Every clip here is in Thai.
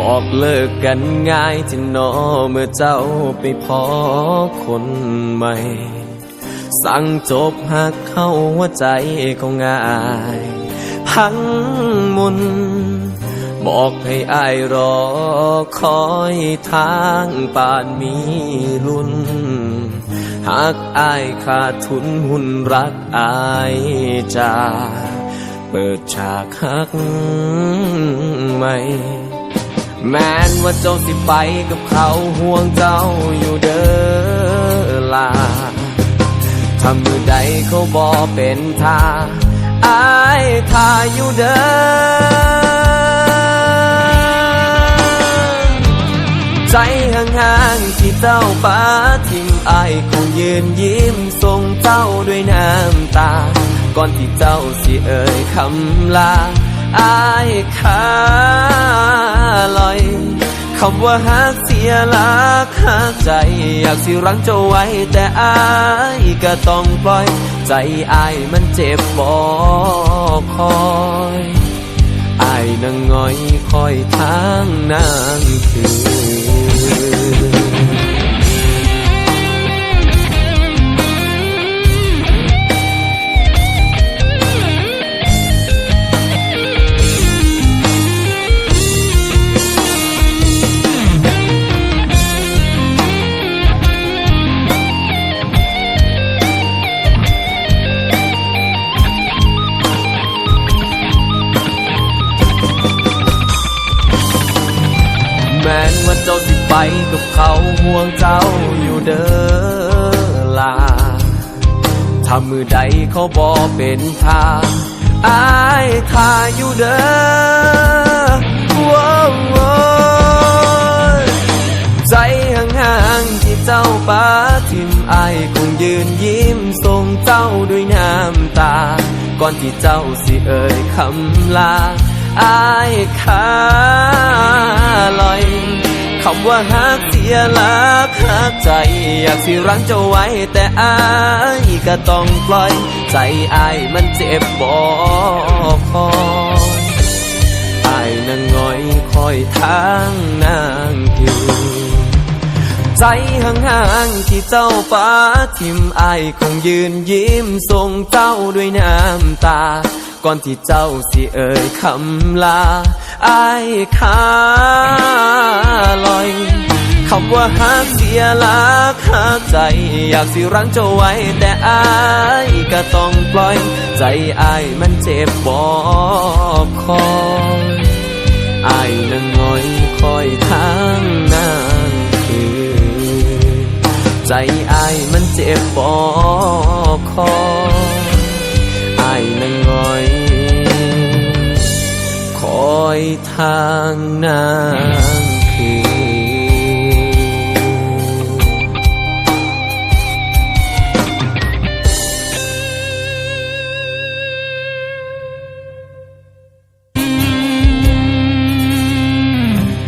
บอกเลิกกันง่ายที่นอเมื่อเจ้าไปพอคนใหม่สั่งจบหักเข้าหัวใจก็ง่ายพังมุนบอกให้อายรอคอยทางป่านมีลุ้นหากอายขาดทุนหุ้นรักอายจะเปิดฉากหักใหม่แม้นว่าเจ้าสิไปกับเขาห่วงเจ้าอยู่เด้อลาถ้ามือใดเขาบอกเป็นท่าอายท่าอยู่เด้อใจห่างๆที่เจ้าป้าทิ้งอายคงยืนยิ้มส่งเจ้าด้วยน้ำตาก่อนที่เจ้าสิเอ่ยคำลาอายขาลอยคำว่าฮักเสียหลักหักใจอยากสิรั้งเจ้าไว้แต่อายก็ต้องปล่อยใจอายมันเจ็บบ่คอยอายนั่งง่อยคอยทางนางคือแม้นว่าเจ้าสิไปกับเขาห่วงเจ้าอยู่เด้อลาถ้ามือใดเขาบอกเป็นท่าอายท่าอยู่เด้อใจห่างๆที่เจ้าป้าทิมอายคงยืนยิ้มส่งเจ้าด้วยน้ำตาก่อนที่เจ้าสิเอ่ยคำลาอายขาลอยคำว่าฮักเสียหลักหักใจอยากสิรั้งเจ้าไว้แต่อายก็ต้องปล่อยใจอายมันเจ็บบ่คอยอายนั่งง่อยคอยทางนางคือใจห่างๆที่เจ้าป้าทิมอายคงยืนยิ้มส่งเจ้าด้วยน้ำตาก่อนที่เจ้าสิเอ่ยคำลาอายขาลอยคำว่าฮักเสียหลักหักใจอยากสิรั้งเจ้าไว้แต่อายก็ต้องปล่อยใจอายมันเจ็บบ่คอยอายนั่งง่อยคอยทางนางคือใจอายมันเจ็บบ่คอยอายนั่งง่อยคอยทางนางคือ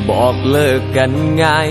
บอกเลิกกันง่าย